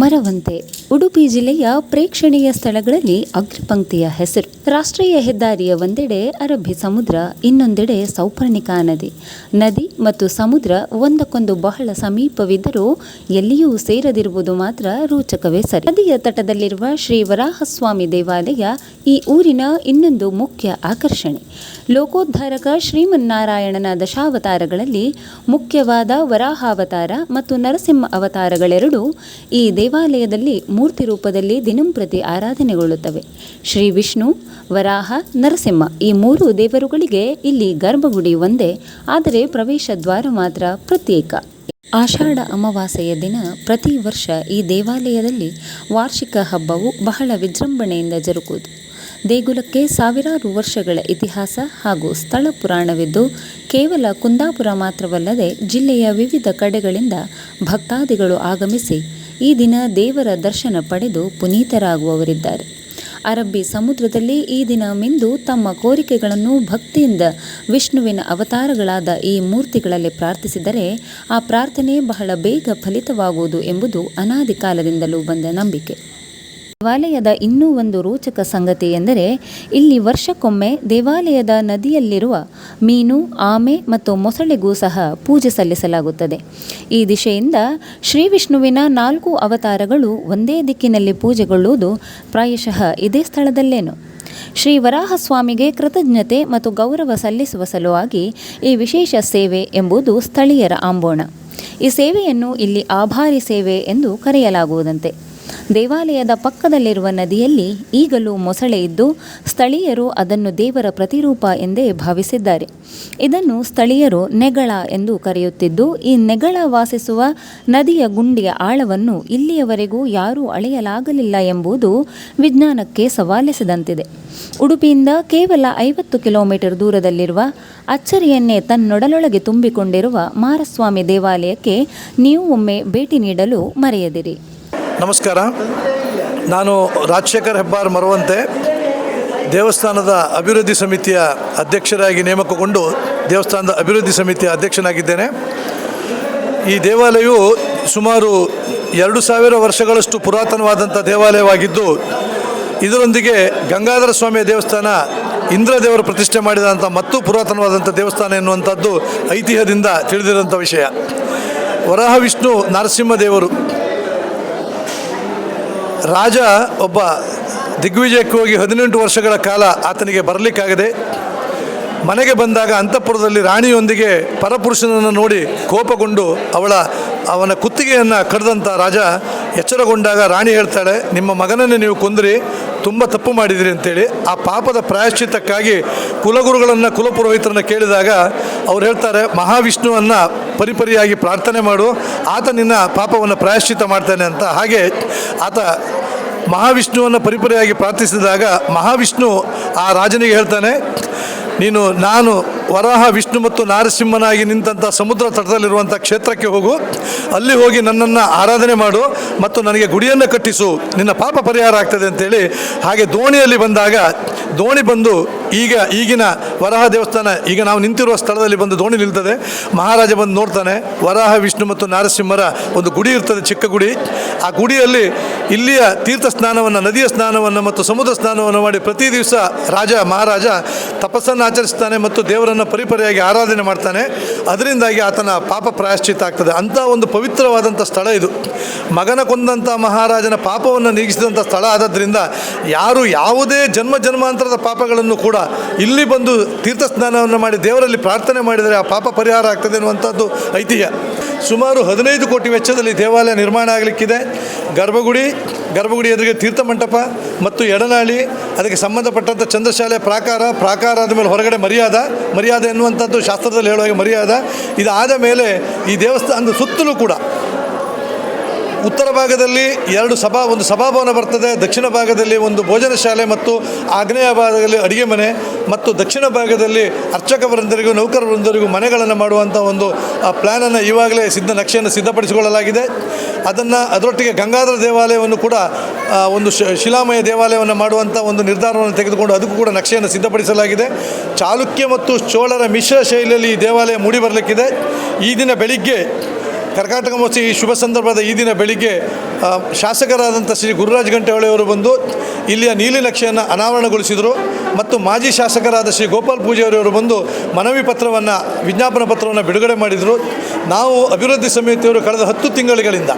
ಮರವಂತೆ ಉಡುಪಿ ಜಿಲ್ಲೆಯ ಪ್ರೇಕ್ಷಣೀಯ ಸ್ಥಳಗಳಲ್ಲಿ ಅಗ್ರಪಂಕ್ತಿಯ ಹೆಸರು. ರಾಷ್ಟ್ರೀಯ ಹೆದ್ದಾರಿಯ ಒಂದೆಡೆ ಅರಬ್ಬಿ ಸಮುದ್ರ, ಇನ್ನೊಂದೆಡೆ ಸೌಪರ್ಣಿಕಾ ನದಿ. ನದಿ ಮತ್ತು ಸಮುದ್ರ ಒಂದಕ್ಕೊಂದು ಬಹಳ ಸಮೀಪವಿದ್ದರೂ ಎಲ್ಲಿಯೂ ಸೇರದಿರುವುದು ಮಾತ್ರ ರೋಚಕವೇ ಸರಿ. ನದಿಯ ತಟದಲ್ಲಿರುವ ಶ್ರೀ ವರಾಹಸ್ವಾಮಿ ದೇವಾಲಯ ಈ ಊರಿನ ಇನ್ನೊಂದು ಮುಖ್ಯ ಆಕರ್ಷಣೆ. ಲೋಕೋದ್ಧಾರಕ ಶ್ರೀಮನ್ನಾರಾಯಣನ ದಶಾವತಾರಗಳಲ್ಲಿ ಮುಖ್ಯವಾದ ವರಾಹಾವತಾರ ಮತ್ತು ನರಸಿಂಹ ಅವತಾರಗಳೆರಡೂ ಈ ದೇವಾಲಯದಲ್ಲಿ ಮೂರ್ತಿ ರೂಪದಲ್ಲಿ ದಿನಂಪ್ರತಿ ಆರಾಧನೆಗೊಳ್ಳುತ್ತವೆ. ಶ್ರೀ ವಿಷ್ಣು, ವರಾಹ, ನರಸಿಂಹ ಈ ಮೂರು ದೇವರುಗಳಿಗೆ ಇಲ್ಲಿ ಗರ್ಭಗುಡಿ ಒಂದೇ, ಆದರೆ ಪ್ರವೇಶ ದ್ವಾರ ಮಾತ್ರ ಪ್ರತ್ಯೇಕ. ಆಷಾಢ ಅಮಾವಾಸ್ಯೆಯ ದಿನ ಪ್ರತಿ ವರ್ಷ ಈ ದೇವಾಲಯದಲ್ಲಿ ವಾರ್ಷಿಕ ಹಬ್ಬವು ಬಹಳ ವಿಜೃಂಭಣೆಯಿಂದ ಜರುಗುವುದು. ದೇಗುಲಕ್ಕೆ ಸಾವಿರಾರು ವರ್ಷಗಳ ಇತಿಹಾಸ ಹಾಗೂ ಸ್ಥಳ ಪುರಾಣವಿದ್ದು, ಕೇವಲ ಕುಂದಾಪುರ ಮಾತ್ರವಲ್ಲದೆ ಜಿಲ್ಲೆಯ ವಿವಿಧ ಕಡೆಗಳಿಂದ ಭಕ್ತಾದಿಗಳು ಆಗಮಿಸಿ ಈ ದಿನ ದೇವರ ದರ್ಶನ ಪಡೆದು ಪುನೀತರಾಗುವವರಿದ್ದಾರೆ. ಅರಬ್ಬಿ ಸಮುದ್ರದಲ್ಲಿ ಈ ದಿನ ಮಿಂದು ತಮ್ಮ ಕೋರಿಕೆಗಳನ್ನು ಭಕ್ತಿಯಿಂದ ವಿಷ್ಣುವಿನ ಅವತಾರಗಳಾದ ಈ ಮೂರ್ತಿಗಳಲ್ಲಿ ಪ್ರಾರ್ಥಿಸಿದರೆ ಆ ಪ್ರಾರ್ಥನೆ ಬಹಳ ಬೇಗ ಫಲಿತವಾಗುವುದು ಎಂಬುದು ಅನಾದಿ ಕಾಲದಿಂದಲೂ ಬಂದ ನಂಬಿಕೆ. ದೇವಾಲಯದ ಇನ್ನೂ ಒಂದು ರೋಚಕ ಸಂಗತಿ ಎಂದರೆ ಇಲ್ಲಿ ವರ್ಷಕ್ಕೊಮ್ಮೆ ದೇವಾಲಯದ ನದಿಯಲ್ಲಿರುವ ಮೀನು, ಆಮೆ ಮತ್ತು ಮೊಸಳೆಗೂ ಸಹ ಪೂಜೆ ಸಲ್ಲಿಸಲಾಗುತ್ತದೆ. ಈ ದಿಶೆಯಿಂದ ಶ್ರೀ ವಿಷ್ಣುವಿನ 4 ಅವತಾರಗಳು ಒಂದೇ ದಿಕ್ಕಿನಲ್ಲಿ ಪೂಜೆಗೊಳ್ಳುವುದು ಪ್ರಾಯಶಃ ಇದೇ ಸ್ಥಳದಲ್ಲೇನು. ಶ್ರೀ ವರಾಹಸ್ವಾಮಿಗೆ ಕೃತಜ್ಞತೆ ಮತ್ತು ಗೌರವ ಸಲ್ಲಿಸುವ ಸಲುವಾಗಿ ಈ ವಿಶೇಷ ಸೇವೆ ಎಂಬುದು ಸ್ಥಳೀಯರ ಆಂಬೋಣ. ಈ ಸೇವೆಯನ್ನು ಇಲ್ಲಿ ಆಭಾರಿ ಸೇವೆ ಎಂದು ಕರೆಯಲಾಗುವುದಂತೆ. ದೇವಾಲಯದ ಪಕ್ಕದಲ್ಲಿರುವ ನದಿಯಲ್ಲಿ ಈಗಲೂ ಮೊಸಳೆ ಇದ್ದು ಸ್ಥಳೀಯರು ಅದನ್ನು ದೇವರ ಪ್ರತಿರೂಪ ಎಂದೇ ಭಾವಿಸಿದ್ದಾರೆ. ಇದನ್ನು ಸ್ಥಳೀಯರು ನೆಗಳ ಎಂದು ಕರೆಯುತ್ತಿದ್ದು, ಈ ನೆಗಳ ವಾಸಿಸುವ ನದಿಯ ಗುಂಡಿಯ ಆಳವನ್ನು ಇಲ್ಲಿಯವರೆಗೂ ಯಾರೂ ಅಳೆಯಲಾಗಲಿಲ್ಲ ಎಂಬುದು ವಿಜ್ಞಾನಕ್ಕೆ ಸವಾಲೆಸೆದಂತಿದೆ. ಉಡುಪಿಯಿಂದ ಕೇವಲ 50 ಕಿಲೋಮೀಟರ್ ದೂರದಲ್ಲಿರುವ ಅಚ್ಚರಿಯನ್ನೇ ತನ್ನೊಡಲೊಳಗೆ ತುಂಬಿಕೊಂಡಿರುವ ಮಾರಸ್ವಾಮಿ ದೇವಾಲಯಕ್ಕೆ ನೀವು ಒಮ್ಮೆ ಭೇಟಿ ನೀಡಲು ಮರೆಯದಿರಿ. ನಮಸ್ಕಾರ, ನಾನು ರಾಜಶೇಖರ್ ಹೆಬ್ಬಾರ್ ಮರವಂತೆ, ದೇವಸ್ಥಾನದ ಅಭಿವೃದ್ಧಿ ಸಮಿತಿಯ ಅಧ್ಯಕ್ಷರಾಗಿ ನೇಮಕಗೊಂಡು ದೇವಸ್ಥಾನದ ಅಭಿವೃದ್ಧಿ ಸಮಿತಿಯ ಅಧ್ಯಕ್ಷನಾಗಿದ್ದೇನೆ. ಈ ದೇವಾಲಯವು ಸುಮಾರು 2000 ವರ್ಷಗಳಷ್ಟು ಪುರಾತನವಾದಂಥ ದೇವಾಲಯವಾಗಿದ್ದು, ಇದರೊಂದಿಗೆ ಗಂಗಾಧರ ಸ್ವಾಮಿಯ ದೇವಸ್ಥಾನ ಇಂದ್ರದೇವರು ಪ್ರತಿಷ್ಠೆ ಮಾಡಿದಂಥ ಮತ್ತು ಪುರಾತನವಾದಂಥ ದೇವಸ್ಥಾನ ಎನ್ನುವಂಥದ್ದು ಐತಿಹ್ಯದಿಂದ ತಿಳಿದಿರುವಂಥ ವಿಷಯ. ವರಾಹ ವಿಷ್ಣು ನರಸಿಂಹದೇವರು ರಾಜ ಒಬ್ಬ ದಿಗ್ವಿಜಯಕ್ಕೆ ಹೋಗಿ 18 ವರ್ಷಗಳ ಕಾಲ ಆತನಿಗೆ ಬರಲಿಕ್ಕಾಗದೆ ಮನೆಗೆ ಬಂದಾಗ ಅಂತಃಪುರದಲ್ಲಿ ರಾಣಿಯೊಂದಿಗೆ ಪರಪುರುಷನನ್ನು ನೋಡಿ ಕೋಪಗೊಂಡು ಅವನ ಕುತ್ತಿಗೆಯನ್ನು ಕಡ್ದಂಥ ರಾಜ ಎಚ್ಚರಗೊಂಡಾಗ ರಾಣಿ ಹೇಳ್ತಾಳೆ, ನಿಮ್ಮ ಮಗನನ್ನೇ ನೀವು ಕೊಂದ್ರಿ, ತುಂಬ ತಪ್ಪು ಮಾಡಿದಿರಿ ಅಂತೇಳಿ. ಆ ಪಾಪದ ಪ್ರಾಯಶ್ಚಿತ್ತಕ್ಕಾಗಿ ಕುಲಗುರುಗಳನ್ನು, ಕುಲಪುರೋಹಿತರನ್ನು ಕೇಳಿದಾಗ ಅವ್ರು ಹೇಳ್ತಾರೆ, ಮಹಾವಿಷ್ಣುವನ್ನು ಪರಿಪರಿಯಾಗಿ ಪ್ರಾರ್ಥನೆ ಮಾಡು, ಆತ ನಿನ್ನ ಪಾಪವನ್ನು ಪ್ರಾಯಶ್ಚಿತ್ತ ಮಾಡ್ತಾನೆ ಅಂತ. ಹಾಗೆ ಆತ ಮಹಾವಿಷ್ಣುವನ್ನು ಪರಿಪರಿಯಾಗಿ ಪ್ರಾರ್ಥಿಸಿದಾಗ ಮಹಾವಿಷ್ಣು ಆ ರಾಜನಿಗೆ ಹೇಳ್ತಾನೆ, ನಾನು ವರಾಹ ವಿಷ್ಣು ಮತ್ತು ನಾರಸಿಂಹನಾಗಿ ನಿಂತಹ ಸಮುದ್ರ ತಟದಲ್ಲಿರುವಂಥ ಕ್ಷೇತ್ರಕ್ಕೆ ಹೋಗು, ಅಲ್ಲಿ ಹೋಗಿ ನನ್ನನ್ನು ಆರಾಧನೆ ಮಾಡು ಮತ್ತು ನನಗೆ ಗುಡಿಯನ್ನು ಕಟ್ಟಿಸು, ನಿನ್ನ ಪಾಪ ಪರಿಹಾರ ಆಗ್ತದೆ ಅಂತೇಳಿ. ಹಾಗೆ ದೋಣಿಯಲ್ಲಿ ಬಂದಾಗ ದೋಣಿ ಬಂದು ಈಗಿನ ವರಾಹ ದೇವಸ್ಥಾನ ಈಗ ನಾವು ನಿಂತಿರುವ ಸ್ಥಳದಲ್ಲಿ ಬಂದು ದೋಣಿ ನಿಲ್ತದೆ. ಮಹಾರಾಜ ಬಂದು ನೋಡ್ತಾನೆ, ವರಾಹ ವಿಷ್ಣು ಮತ್ತು ನಾರಸಿಂಹರ ಒಂದು ಗುಡಿ ಇರ್ತದೆ, ಚಿಕ್ಕ ಗುಡಿ. ಆ ಗುಡಿಯಲ್ಲಿ ಇಲ್ಲಿಯ ತೀರ್ಥ ಸ್ನಾನವನ್ನು, ನದಿಯ ಸ್ನಾನವನ್ನು ಮತ್ತು ಸಮುದ್ರ ಸ್ನಾನವನ್ನು ಮಾಡಿ ಪ್ರತಿ ದಿವಸ ಮಹಾರಾಜ ತಪಸ್ಸನ್ನು ಆಚರಿಸ್ತಾನೆ ಮತ್ತು ದೇವರನ್ನು ಪರಿಪರಿಯಾಗಿ ಆರಾಧನೆ ಮಾಡ್ತಾನೆ. ಅದರಿಂದಾಗಿ ಆತನ ಪಾಪ ಪ್ರಾಯಶ್ಚಿತ್ತ ಆಗ್ತದೆ. ಅಂಥ ಒಂದು ಪವಿತ್ರವಾದಂಥ ಸ್ಥಳ ಇದು. ಮಗನ ಕೊಂದಂಥ ಮಹಾರಾಜನ ಪಾಪವನ್ನು ನೀಗಿಸಿದಂಥ ಸ್ಥಳ ಆದದ್ರಿಂದ ಯಾರು ಯಾವುದೇ ಜನ್ಮಾಂತರದ ಪಾಪಗಳನ್ನು ಕೂಡ ಇಲ್ಲಿ ಬಂದು ತೀರ್ಥ ಸ್ನಾನವನ್ನು ಮಾಡಿ ದೇವರಲ್ಲಿ ಪ್ರಾರ್ಥನೆ ಮಾಡಿದರೆ ಆ ಪಾಪ ಪರಿಹಾರ ಆಗ್ತದೆ ಅನ್ನುವಂಥದ್ದು ಐತಿಹ್ಯ. ಸುಮಾರು 15 ಕೋಟಿ ವೆಚ್ಚದಲ್ಲಿ ದೇವಾಲಯ ನಿರ್ಮಾಣ ಆಗಲಿಕ್ಕಿದೆ. ಗರ್ಭಗುಡಿ ಎದುರಿಗೆ ತೀರ್ಥ ಮಂಟಪ ಮತ್ತು ಎಡನಾಳಿ, ಅದಕ್ಕೆ ಸಂಬಂಧಪಟ್ಟಂಥ ಚಂದ್ರಶಾಲೆ, ಪ್ರಾಕಾರ ಆದಮೇಲೆ ಹೊರಗಡೆ ಮರ್ಯಾದೆ ಎನ್ನುವಂಥದ್ದು ಶಾಸ್ತ್ರದಲ್ಲಿ ಹೇಳುವಾಗ ಮರ್ಯಾದ. ಇದಾದ ಮೇಲೆ ಈ ದೇವಸ್ಥಾನದ ಸುತ್ತಲೂ ಕೂಡ ಉತ್ತರ ಭಾಗದಲ್ಲಿ ಒಂದು ಸಭಾಭವನ ಬರ್ತದೆ, ದಕ್ಷಿಣ ಭಾಗದಲ್ಲಿ ಒಂದು ಭೋಜನ ಶಾಲೆ ಮತ್ತು ಆಗ್ನೇಯ ಭಾಗದಲ್ಲಿ ಅಡುಗೆ ಮನೆ ಮತ್ತು ದಕ್ಷಿಣ ಭಾಗದಲ್ಲಿ ಅರ್ಚಕ ವೃಂದರಿಗೂ ನೌಕರ ವೃಂದರಿಗೂ ಮನೆಗಳನ್ನು ಮಾಡುವಂಥ ಒಂದು ಪ್ಲ್ಯಾನನ್ನು ಈವಾಗಲೇ ನಕ್ಷೆಯನ್ನು ಸಿದ್ಧಪಡಿಸಿಕೊಳ್ಳಲಾಗಿದೆ. ಅದರೊಟ್ಟಿಗೆ ಗಂಗಾಧರ ದೇವಾಲಯವನ್ನು ಕೂಡ ಒಂದು ಶಿಲಾಮಯ ದೇವಾಲಯವನ್ನು ಮಾಡುವಂಥ ಒಂದು ನಿರ್ಧಾರವನ್ನು ತೆಗೆದುಕೊಂಡು ಅದಕ್ಕೂ ಕೂಡ ನಕ್ಷೆಯನ್ನು ಸಿದ್ಧಪಡಿಸಲಾಗಿದೆ. ಚಾಲುಕ್ಯ ಮತ್ತು ಚೋಳರ ಮಿಶ್ರ ಶೈಲಿಯಲ್ಲಿ ಈ ದೇವಾಲಯ ಮೂಡಿ ಬರಲಿಕ್ಕಿದೆ. ಈ ದಿನ ಬೆಳಿಗ್ಗೆ ಕರ್ಕಾಟಕ ಮಹೋತ್ಸವ ಈ ಶುಭ ಸಂದರ್ಭದ ಈ ದಿನ ಬೆಳಿಗ್ಗೆ ಶಾಸಕರಾದಂಥ ಶ್ರೀ ಗುರುರಾಜ್ ಗಂಟೆಹೊಳೆಯವರು ಬಂದು ಇಲ್ಲಿಯ ನೀಲಿನಕ್ಷೆಯನ್ನು ಅನಾವರಣಗೊಳಿಸಿದರು ಮತ್ತು ಮಾಜಿ ಶಾಸಕರಾದ ಶ್ರೀ ಗೋಪಾಲ್ ಪೂಜಾರಿಯವರು ಬಂದು ಮನವಿ ಪತ್ರವನ್ನು ವಿಜ್ಞಾಪನಾ ಪತ್ರವನ್ನು ಬಿಡುಗಡೆ ಮಾಡಿದರು. ನಾವು ಅಭಿವೃದ್ಧಿ ಸಮಿತಿಯವರು ಕಳೆದ 10 ತಿಂಗಳುಗಳಿಂದ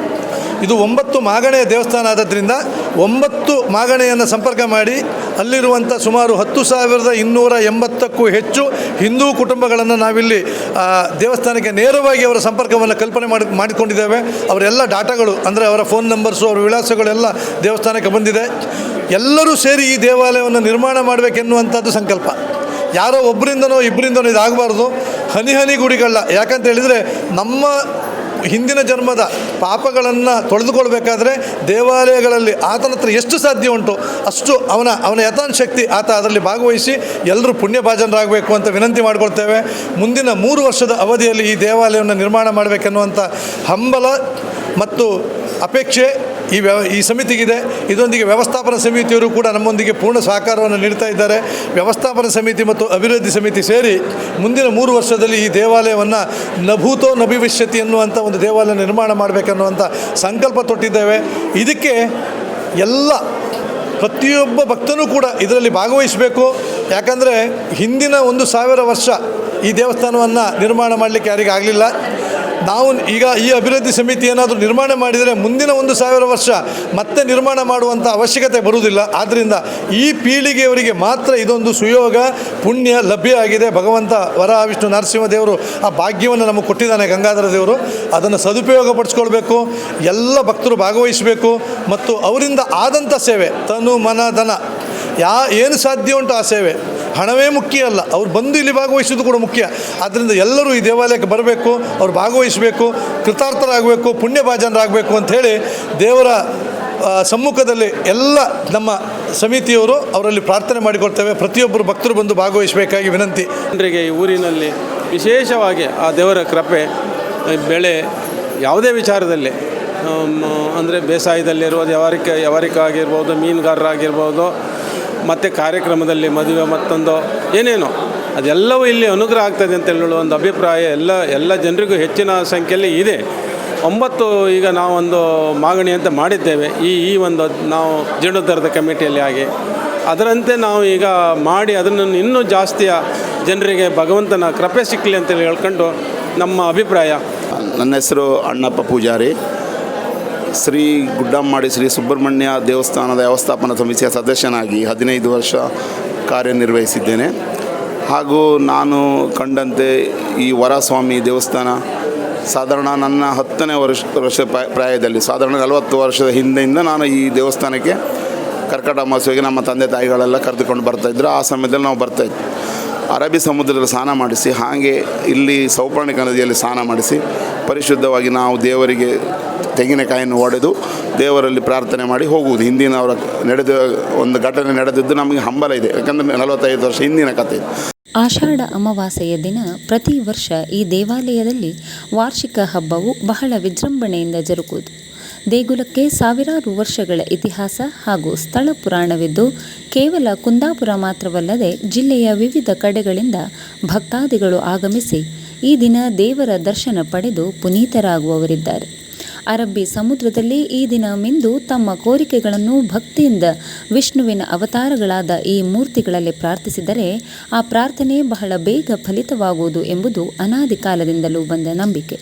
ಇದು 9 ಮಾಗಣೆಯ ದೇವಸ್ಥಾನ ಆದ್ದರಿಂದ 9 ಮಾಗಣೆಯನ್ನು ಸಂಪರ್ಕ ಮಾಡಿ ಅಲ್ಲಿರುವಂಥ ಸುಮಾರು 10,280ಕ್ಕೂ ಹೆಚ್ಚು ಹಿಂದೂ ಕುಟುಂಬಗಳನ್ನು ನಾವಿಲ್ಲಿ ದೇವಸ್ಥಾನಕ್ಕೆ ನೇರವಾಗಿ ಅವರ ಸಂಪರ್ಕವನ್ನು ಕಲ್ಪನೆ ಮಾಡಿಕೊಂಡಿದ್ದೇವೆ. ಅವರೆಲ್ಲ ಡಾಟಾಗಳು ಅಂದರೆ ಅವರ ಫೋನ್ ನಂಬರ್ಸು ಅವರ ವಿಳಾಸಗಳೆಲ್ಲ ದೇವಸ್ಥಾನಕ್ಕೆ ಬಂದಿದೆ. ಎಲ್ಲರೂ ಸೇರಿ ಈ ದೇವಾಲಯವನ್ನು ನಿರ್ಮಾಣ ಮಾಡಬೇಕೆನ್ನುವಂಥದ್ದು ಸಂಕಲ್ಪ. ಯಾರೋ ಒಬ್ಬರಿಂದನೋ ಇಬ್ಬರಿಂದನೋ ಇದಾಗಬಾರ್ದು. ಹನಿ ಹನಿ ಗುಡಿಗಳ ಯಾಕಂತ ಹೇಳಿದರೆ ನಮ್ಮ ಹಿಂದಿನ ಜನ್ಮದ ಪಾಪಗಳನ್ನು ತೊಳೆದುಕೊಳ್ಬೇಕಾದ್ರೆ ದೇವಾಲಯಗಳಲ್ಲಿ ಆತನ ಹತ್ರ ಎಷ್ಟು ಸಾಧ್ಯ ಉಂಟು ಅಷ್ಟು ಅವನ ಯಥಾನ್ ಶಕ್ತಿ ಆತ ಅದರಲ್ಲಿ ಭಾಗವಹಿಸಿ ಎಲ್ಲರೂ ಪುಣ್ಯಭಾಜನರಾಗಬೇಕು ಅಂತ ವಿನಂತಿ ಮಾಡಿಕೊಳ್ತೇವೆ. ಮುಂದಿನ 3 ವರ್ಷದ ಅವಧಿಯಲ್ಲಿ ಈ ದೇವಾಲಯವನ್ನು ನಿರ್ಮಾಣ ಮಾಡಬೇಕೆನ್ನುವಂಥ ಹಂಬಲ ಮತ್ತು ಅಪೇಕ್ಷೆ ಈ ಸಮಿತಿಗಿದೆ. ಇದರೊಂದಿಗೆ ವ್ಯವಸ್ಥಾಪನಾ ಸಮಿತಿಯವರು ಕೂಡ ನಮ್ಮೊಂದಿಗೆ ಪೂರ್ಣ ಸಹಕಾರವನ್ನು ನೀಡ್ತಾ ಇದ್ದಾರೆ. ವ್ಯವಸ್ಥಾಪನಾ ಸಮಿತಿ ಮತ್ತು ಅಭಿವೃದ್ಧಿ ಸಮಿತಿ ಸೇರಿ ಮುಂದಿನ 3 ವರ್ಷದಲ್ಲಿ ಈ ದೇವಾಲಯವನ್ನು ನಭೂತೋ ನಭಿವಿಷ್ಯತಿ ಎನ್ನುವಂಥ ಒಂದು ದೇವಾಲಯ ನಿರ್ಮಾಣ ಮಾಡಬೇಕನ್ನುವಂಥ ಸಂಕಲ್ಪ ತೊಟ್ಟಿದ್ದೇವೆ. ಇದಕ್ಕೆ ಎಲ್ಲ ಪ್ರತಿಯೊಬ್ಬ ಭಕ್ತನೂ ಕೂಡ ಇದರಲ್ಲಿ ಭಾಗವಹಿಸಬೇಕು. ಯಾಕಂದರೆ ಹಿಂದಿನ 1000 ವರ್ಷ ಈ ದೇವಸ್ಥಾನವನ್ನು ನಿರ್ಮಾಣ ಮಾಡಲಿಕ್ಕೆ ಯಾರಿಗಾಗಲಿಲ್ಲ. ನಾವು ಈಗ ಈ ಅಭಿವೃದ್ಧಿ ಸಮಿತಿ ಏನಾದರೂ ನಿರ್ಮಾಣ ಮಾಡಿದರೆ ಮುಂದಿನ 1000 ವರ್ಷ ಮತ್ತೆ ನಿರ್ಮಾಣ ಮಾಡುವಂಥ ಅವಶ್ಯಕತೆ ಬರುವುದಿಲ್ಲ. ಆದ್ದರಿಂದ ಈ ಪೀಳಿಗೆಯವರಿಗೆ ಮಾತ್ರ ಇದೊಂದು ಸುಯೋಗ ಪುಣ್ಯ ಲಭ್ಯ ಆಗಿದೆ. ಭಗವಂತ ವರಾಹ ವಿಷ್ಣು ನರಸಿಂಹ ದೇವರು ಆ ಭಾಗ್ಯವನ್ನು ನಮಗೆ ಕೊಟ್ಟಿದ್ದಾನೆ. ಗಂಗಾಧರ ದೇವರು ಅದನ್ನು ಸದುಪಯೋಗ ಪಡಿಸ್ಕೊಳ್ಬೇಕು. ಎಲ್ಲ ಭಕ್ತರು ಭಾಗವಹಿಸಬೇಕು ಮತ್ತು ಅವರಿಂದ ಆದಂಥ ಸೇವೆ ತನು ಮನ ಧನ ಏನು ಸಾಧ್ಯ ಉಂಟು ಆ ಸೇವೆ. ಹಣವೇ ಮುಖ್ಯ ಅಲ್ಲ, ಅವ್ರು ಬಂದು ಇಲ್ಲಿ ಭಾಗವಹಿಸೋದು ಕೂಡ ಮುಖ್ಯ. ಆದ್ದರಿಂದ ಎಲ್ಲರೂ ಈ ದೇವಾಲಯಕ್ಕೆ ಬರಬೇಕು, ಅವ್ರು ಭಾಗವಹಿಸಬೇಕು, ಕೃತಾರ್ಥರಾಗಬೇಕು, ಪುಣ್ಯಭಾಜನರಾಗಬೇಕು ಅಂಥೇಳಿ ದೇವರ ಸಮ್ಮುಖದಲ್ಲಿ ಎಲ್ಲ ನಮ್ಮ ಸಮಿತಿಯವರು ಅವರಲ್ಲಿ ಪ್ರಾರ್ಥನೆ ಮಾಡಿಕೊಳ್ತೇವೆ. ಪ್ರತಿಯೊಬ್ಬರು ಭಕ್ತರು ಬಂದು ಭಾಗವಹಿಸಬೇಕಾಗಿ ವಿನಂತಿ. ಜನರಿಗೆ ಈ ಊರಿನಲ್ಲಿ ವಿಶೇಷವಾಗಿ ಆ ದೇವರ ಕೃಪೆ ಬೆಳೆ ಯಾವುದೇ ವಿಚಾರದಲ್ಲಿ ಅಂದರೆ ಬೇಸಾಯದಲ್ಲಿರ್ಬೋದು, ಯವರಿಕ ಆಗಿರ್ಬೋದು, ಮೀನುಗಾರರಾಗಿರ್ಬೋದು, ಮತ್ತು ಕಾರ್ಯಕ್ರಮದಲ್ಲಿ ಮದುವೆ ಮತ್ತೊಂದು ಏನೇನೋ ಅದೆಲ್ಲವೂ ಇಲ್ಲಿ ಅನುಗ್ರಹ ಆಗ್ತದೆ ಅಂತ ಹೇಳುವ ಒಂದು ಅಭಿಪ್ರಾಯ ಎಲ್ಲ ಜನರಿಗೂ ಹೆಚ್ಚಿನ ಸಂಖ್ಯೆಯಲ್ಲಿ ಇದೆ. 9 ಈಗ ನಾವೊಂದು ಮಾಗಣಿ ಅಂತ ಮಾಡಿದ್ದೇವೆ ಈ ಒಂದು ನಾವು ಜೀರ್ಣೋದ್ಧಾರದ ಕಮಿಟಿಯಲ್ಲಿ ಆಗಿ ಅದರಂತೆ ನಾವು ಈಗ ಮಾಡಿ ಅದನ್ನು ಇನ್ನೂ ಜಾಸ್ತಿಯ ಜನರಿಗೆ ಭಗವಂತನ ಕೃಪೆ ಸಿಕ್ಕಲಿ ಅಂತೇಳಿ ಹೇಳ್ಕೊಂಡು ನಮ್ಮ ಅಭಿಪ್ರಾಯ. ನನ್ನ ಹೆಸರು ಅಣ್ಣಪ್ಪ ಪೂಜಾರಿ. ಶ್ರೀ ಗುಡ್ಡಮ್ಮಾಡಿ ಶ್ರೀ ಸುಬ್ರಹ್ಮಣ್ಯ ದೇವಸ್ಥಾನದ ವ್ಯವಸ್ಥಾಪನಾ ಸಮಿತಿಯ ಸದಸ್ಯನಾಗಿ 15 ವರ್ಷ ಕಾರ್ಯನಿರ್ವಹಿಸಿದ್ದೇನೆ. ಹಾಗೂ ನಾನು ಕಂಡಂತೆ ಈ ವರಸ್ವಾಮಿ ದೇವಸ್ಥಾನ ಸಾಧಾರಣ ನನ್ನ 10ನೇ ವರ್ಷ ಪ್ರಾಯದಲ್ಲಿ ಸಾಧಾರಣ 40 ವರ್ಷದ ಹಿಂದೆಯಿಂದ ನಾನು ಈ ದೇವಸ್ಥಾನಕ್ಕೆ ಕರ್ಕಾಟಕ ಮಹೋತ್ಸವಕ್ಕೆ ನಮ್ಮ ತಂದೆ ತಾಯಿಗಳೆಲ್ಲ ಕರೆದುಕೊಂಡು ಬರ್ತಾಯಿದ್ರು. ಆ ಸಮಯದಲ್ಲಿ ನಾವು ಬರ್ತಾಯಿದ್ವಿ. ಅರಬ್ಬಿ ಸಮುದ್ರದಲ್ಲಿ ಸ್ನಾನ ಮಾಡಿಸಿ ಹಾಗೆ ಇಲ್ಲಿ ಸೌಪರ್ಣಿಕ ನದಿಯಲ್ಲಿ ಸ್ನಾನ ಮಾಡಿಸಿ ಪರಿಶುದ್ಧವಾಗಿ ನಾವು ದೇವರಿಗೆ ತೆಂಗಿನಕಾಯಿಯನ್ನು ಒಡೆದು ದೇವರಲ್ಲಿ ಪ್ರಾರ್ಥನೆ ಮಾಡಿ ಹೋಗುವುದು. ಹಿಂದಿನವರ ಒಂದು ಘಟನೆ ನಡೆದಿದ್ದು ನಮಗೆ ಹಂಬಲ ಇದೆ. ಯಾಕಂದರೆ 45 ವರ್ಷ ಹಿಂದಿನ ಕಥೆ. ಆಷಾಢ ಅಮಾವಾಸ್ಯೆಯ ದಿನ ಪ್ರತಿ ವರ್ಷ ಈ ದೇವಾಲಯದಲ್ಲಿ ವಾರ್ಷಿಕ ಹಬ್ಬವು ಬಹಳ ವಿಜೃಂಭಣೆಯಿಂದ ಜರುಗುವುದು. ದೇಗುಲಕ್ಕೆ ಸಾವಿರಾರು ವರ್ಷಗಳ ಇತಿಹಾಸ ಹಾಗೂ ಸ್ಥಳ ಪುರಾಣವಿದ್ದು ಕೇವಲ ಕುಂದಾಪುರ ಮಾತ್ರವಲ್ಲದೆ ಜಿಲ್ಲೆಯ ವಿವಿಧ ಕಡೆಗಳಿಂದ ಭಕ್ತಾದಿಗಳು ಆಗಮಿಸಿ ಈ ದಿನ ದೇವರ ದರ್ಶನ ಪಡೆದು ಪುನೀತರಾಗುವವರಿದ್ದಾರೆ. ಅರಬ್ಬಿ ಸಮುದ್ರದಲ್ಲಿ ಈ ದಿನ ಮಿಂದು ತಮ್ಮ ಕೋರಿಕೆಗಳನ್ನು ಭಕ್ತಿಯಿಂದ ವಿಷ್ಣುವಿನ ಅವತಾರಗಳಾದ ಈ ಮೂರ್ತಿಗಳಲ್ಲಿ ಪ್ರಾರ್ಥಿಸಿದರೆ ಆ ಪ್ರಾರ್ಥನೆ ಬಹಳ ಬೇಗ ಫಲಿತವಾಗುವುದು ಎಂಬುದು ಅನಾದಿ ಕಾಲದಿಂದಲೂ ಬಂದ ನಂಬಿಕೆ.